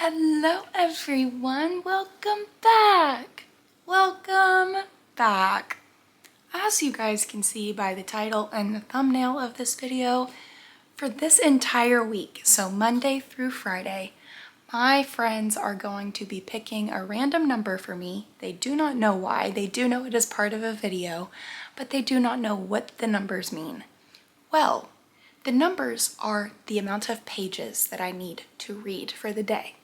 Hello everyone, welcome back. Welcome back. As you guys can see by the title and the thumbnail of this video, for this entire week, so Monday through Friday, my friends are going to be picking a random number for me. They do not know why. They do know it is part of a video, but they do not know what the numbers mean. Well, the numbers are the amount of pages that I need to read for the day.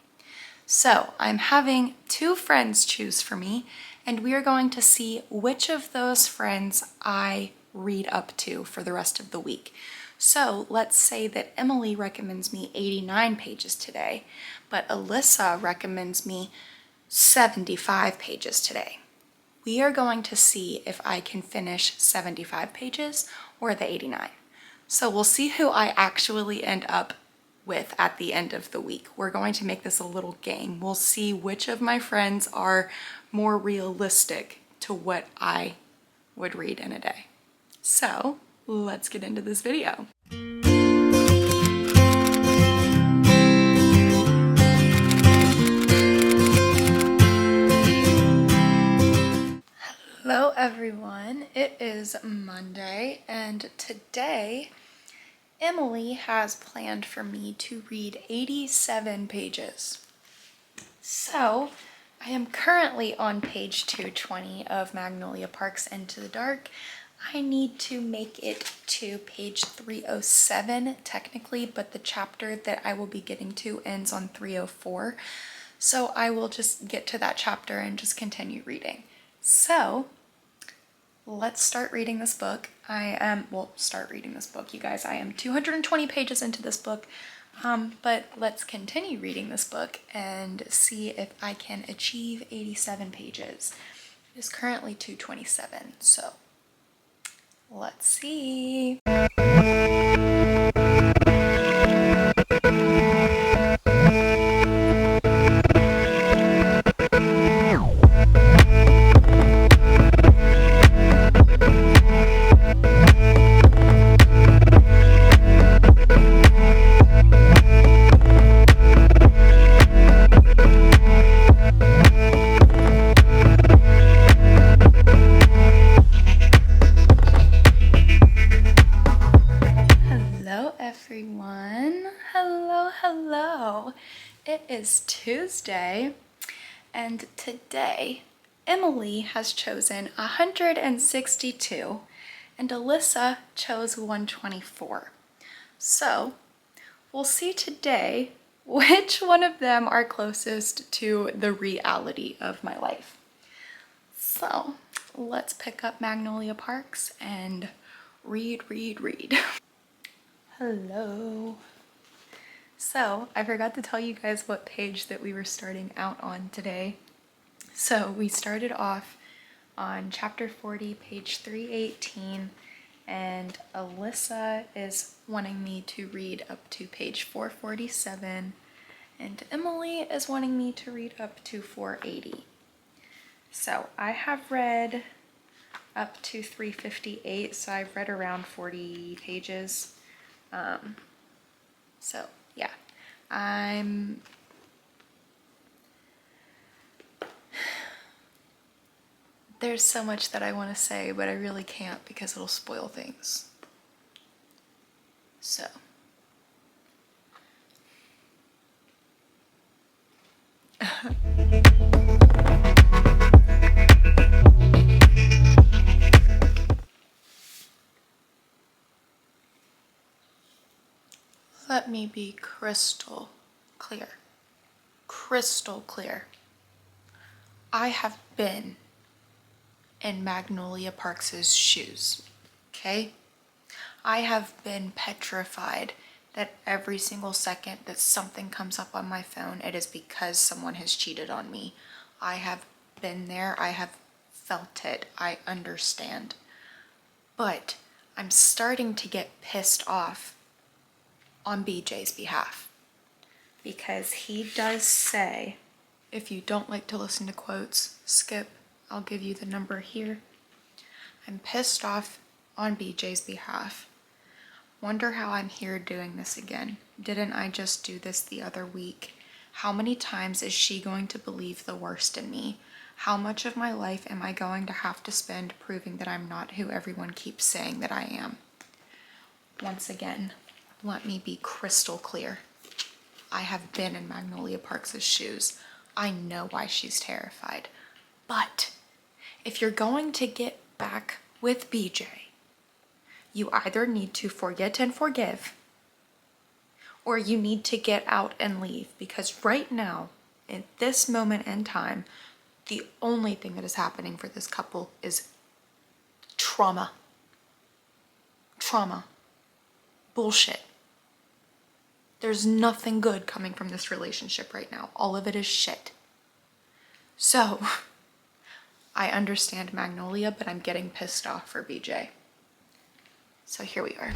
So I'm having two friends choose for me, and we are going to see which of those friends I read up to for the rest of the week. So let's say that Emily recommends me 89 pages today, but Alyssa recommends me 75 pages today. We are going to see if I can finish 75 pages or the 89. So we'll see who I actually end up with at the end of the week. We're going to make this a little game. We'll see which of my friends are more realistic to what I would read in a day. So let's get into this video. Hello everyone, it is Monday and today Emily has planned for me to read 87 pages. So I am currently on page 220 of Magnolia Parks Into the Dark. I need to make it to page 307 technically, but the chapter that I will be getting to ends on 304. So I will just get to that chapter and just continue reading. So let's start reading this book. Start reading this book, you guys. I am 220 pages into this book, but let's continue reading this book and see if I can achieve 87 pages. It is currently 227, so let's see. Hello. It is Tuesday, and today Emily has chosen 162 and Alyssa chose 124. So we'll see today which one of them are closest to the reality of my life. So let's pick up Magnolia Parks and read. Hello. So I forgot to tell you guys what page that we were starting out on today. So we started off on chapter 40, page 318, and Alyssa is wanting me to read up to page 447, and Emily is wanting me to read up to 480. So I have read up to 358, so I've read around 40 pages. So yeah, there's so much that I want to say, but I really can't because it'll spoil things. So let me be crystal clear. Crystal clear. I have been in Magnolia Parks' shoes, okay? I have been petrified that every single second that something comes up on my phone, it is because someone has cheated on me. I have been there, I have felt it, I understand. But I'm starting to get pissed off on BJ's behalf, because he does say, if you don't like to listen to quotes, skip, I'll give you the number here. I'm pissed off on BJ's behalf. Wonder how I'm here doing this again. Didn't I just do this the other week? How many times is she going to believe the worst in me? How much of my life am I going to have to spend proving that I'm not who everyone keeps saying that I am? Once again, let me be crystal clear. I have been in Magnolia Parks' shoes. I know why she's terrified. But if you're going to get back with BJ, you either need to forget and forgive, or you need to get out and leave, because right now, in this moment in time, the only thing that is happening for this couple is trauma. Trauma. Bullshit. There's nothing good coming from this relationship right now. All of it is shit. So, I understand Magnolia, but I'm getting pissed off for BJ. So here we are.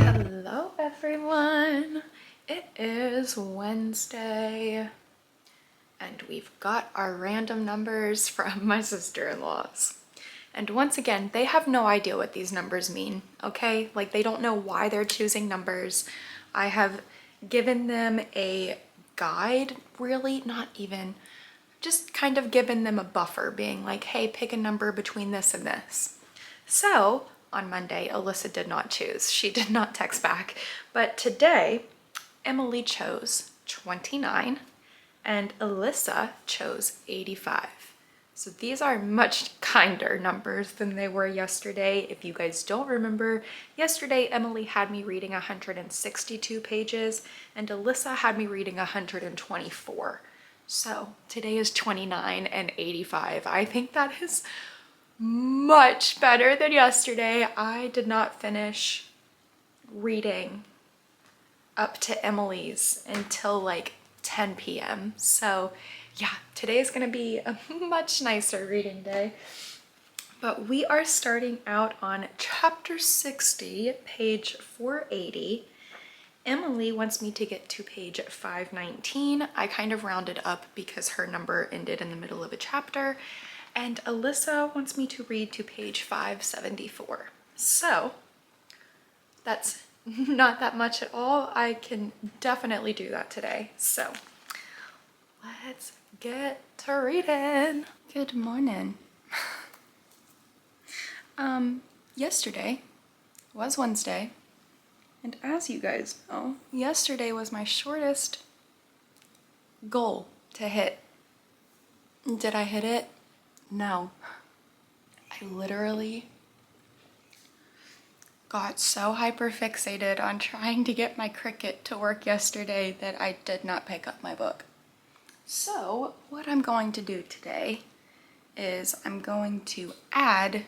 Hello everyone. It is Wednesday and we've got our random numbers from my sister-in-laws. And once again, they have no idea what these numbers mean, okay? Like, they don't know why they're choosing numbers. I have given them a guide, really, not even, just kind of given them a buffer, being like, hey, pick a number between this and this. So, on Monday, Alyssa did not choose. She did not text back. But today, Emily chose 29 and Alyssa chose 85. So these are much kinder numbers than they were yesterday. If you guys don't remember, yesterday Emily had me reading 162 pages and Alyssa had me reading 124. So today is 29 and 85. I think that is much better than yesterday. I did not finish reading up to Emily's until like 10 p.m. So yeah, today is going to be a much nicer reading day. But we are starting out on chapter 60, page 480. Emily wants me to get to page 519. I kind of rounded up because her number ended in the middle of a chapter. And Alyssa wants me to read to page 574. So that's not that much at all. I can definitely do that today. So let's get to reading. Good morning. Yesterday was Wednesday, and as you guys know, yesterday was my shortest goal to hit. Did I hit it? No. I literally got so hyper fixated on trying to get my Cricut to work yesterday that I did not pick up my book. So what I'm going to do today is I'm going to add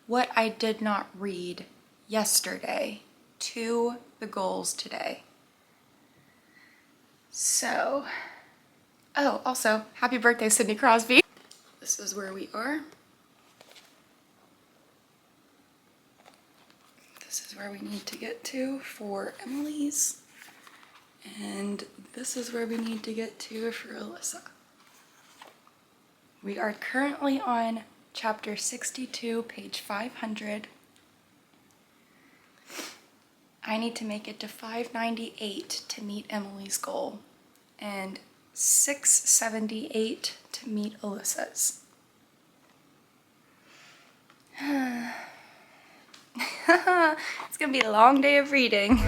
what I did not read yesterday to the goals today. So, oh, also, happy birthday, Sidney Crosby. This is where we are. This is where we need to get to for Emily's. And this is where we need to get to for Alyssa. We are currently on chapter 62, page 500. I need to make it to 598 to meet Emily's goal and 678 to meet Alyssa's. It's gonna be a long day of reading.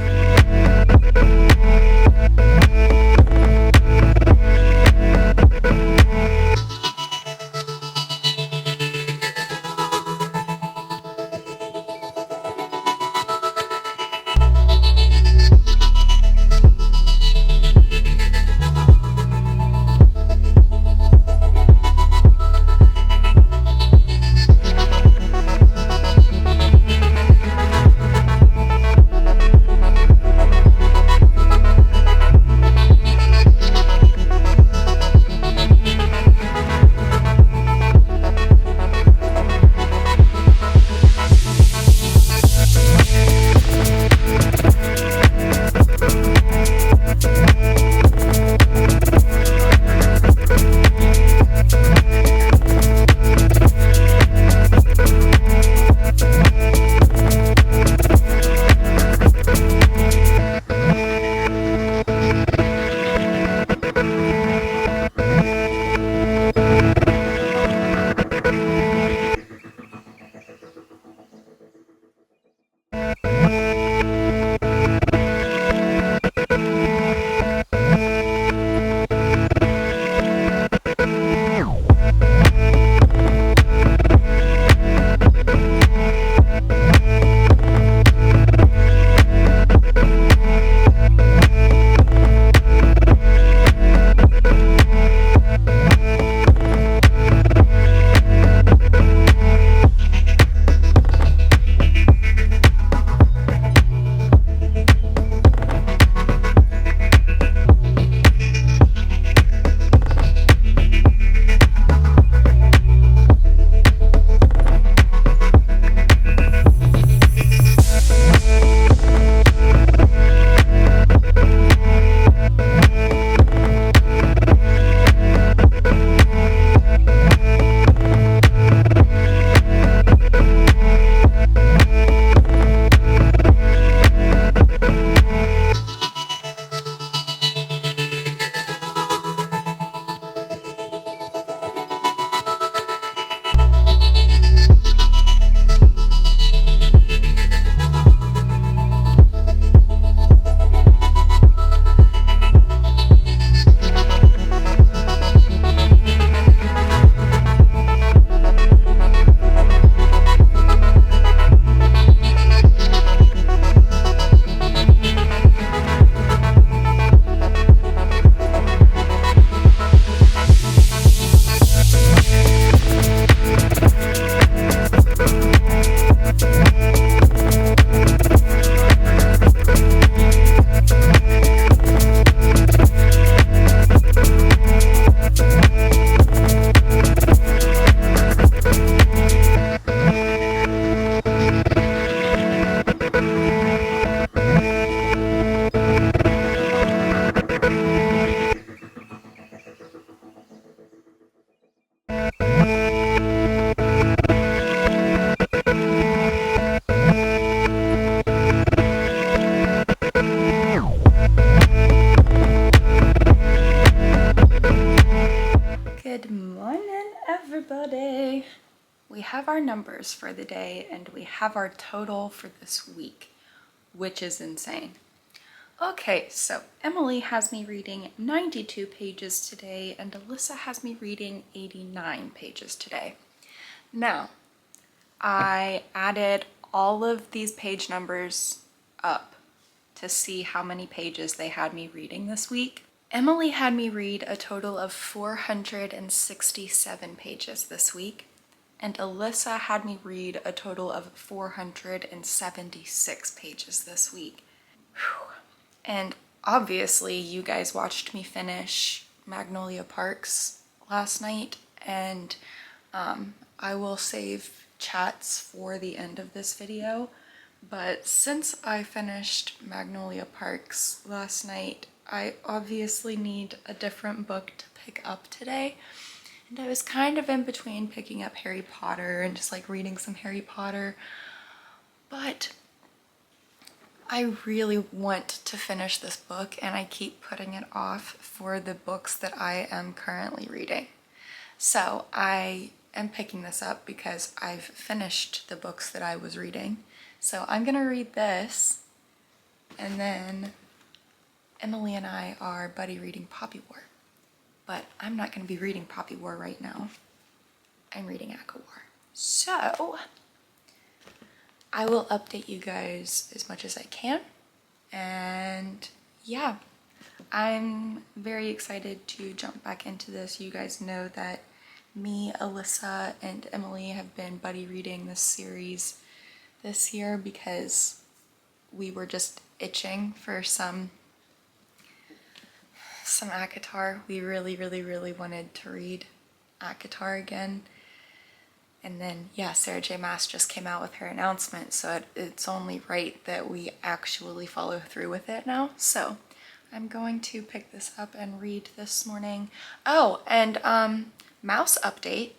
everybody. We have our numbers for the day and we have our total for this week, which is insane. Okay, so Emily has me reading 92 pages today and Alyssa has me reading 89 pages today. Now, I added all of these page numbers up to see how many pages they had me reading this week. Emily had me read a total of 467 pages this week, and Alyssa had me read a total of 476 pages this week. Whew. And obviously you guys watched me finish Magnolia Parks last night, and I will save chats for the end of this video, but since I finished Magnolia Parks last night, I obviously need a different book to pick up today. And I was kind of in between picking up Harry Potter and just like reading some Harry Potter, but I really want to finish this book and I keep putting it off for the books that I am currently reading. So I am picking this up because I've finished the books that I was reading. So I'm gonna read this, and then Emily and I are buddy reading Poppy War. But I'm not gonna be reading Poppy War right now. I'm reading Aqua War. So I will update you guys as much as I can. And yeah, I'm very excited to jump back into this. You guys know that me, Alyssa, and Emily have been buddy reading this series this year because we were just itching for some ACOTAR. We really wanted to read ACOTAR again. And then, yeah, Sarah J. Maas just came out with her announcement, so it's only right that we actually follow through with it now. So I'm going to pick this up and read this morning. Oh, and Maas update.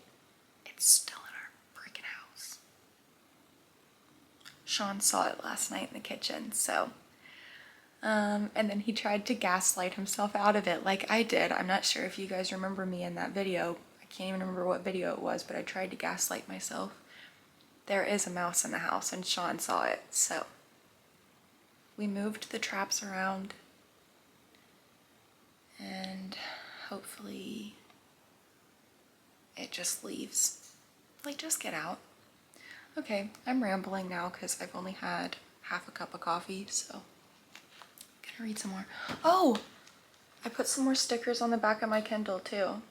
It's still in our freaking house. Sean saw it last night in the kitchen, so and then he tried to gaslight himself out of it like I did. I'm not sure if you guys remember me in that video. I can't even remember what video it was, but I tried to gaslight myself. There is a mouse in the house and Sean saw it, so we moved the traps around and hopefully it just leaves. Like, just get out. Okay, I'm rambling now because I've only had half a cup of coffee, so read some more. Oh, I put some more stickers on the back of my Kindle too.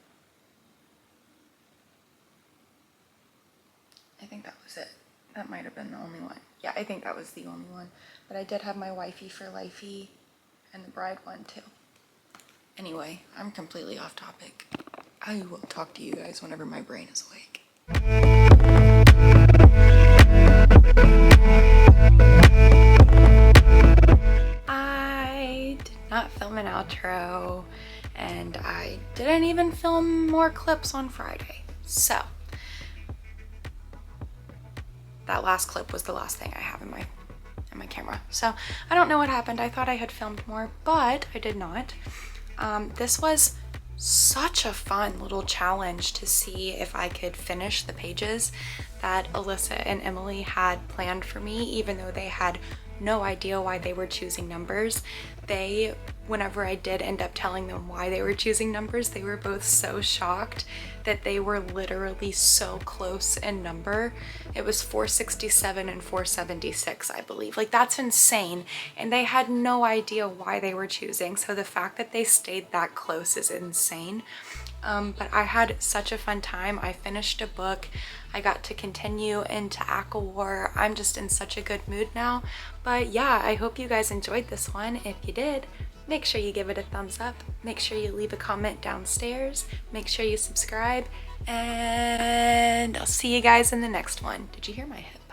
I think that was it. That might have been the only one. Yeah, I think that was the only one. But I did have my wifey for lifey and the bride one too. Anyway, I'm completely off topic. I will talk to you guys whenever my brain is awake. Not film an outro, and I didn't even film more clips on Friday. So that last clip was the last thing I have in my camera. So I don't know what happened. I thought I had filmed more, but I did not. This was such a fun little challenge to see if I could finish the pages that Alyssa and Emily had planned for me, even though they had no idea why they were choosing numbers. Whenever I did end up telling them why they were choosing numbers, they were both so shocked that they were literally so close in number. It was 467 and 476, I believe. Like, that's insane. And they had no idea why they were choosing. So the fact that they stayed that close is insane. But I had such a fun time. I finished a book. I got to continue into Aqua War. I'm just in such a good mood now. But yeah, I hope you guys enjoyed this one. If you did, make sure you give it a thumbs up. Make sure you leave a comment downstairs. Make sure you subscribe. And I'll see you guys in the next one. Did you hear my hip?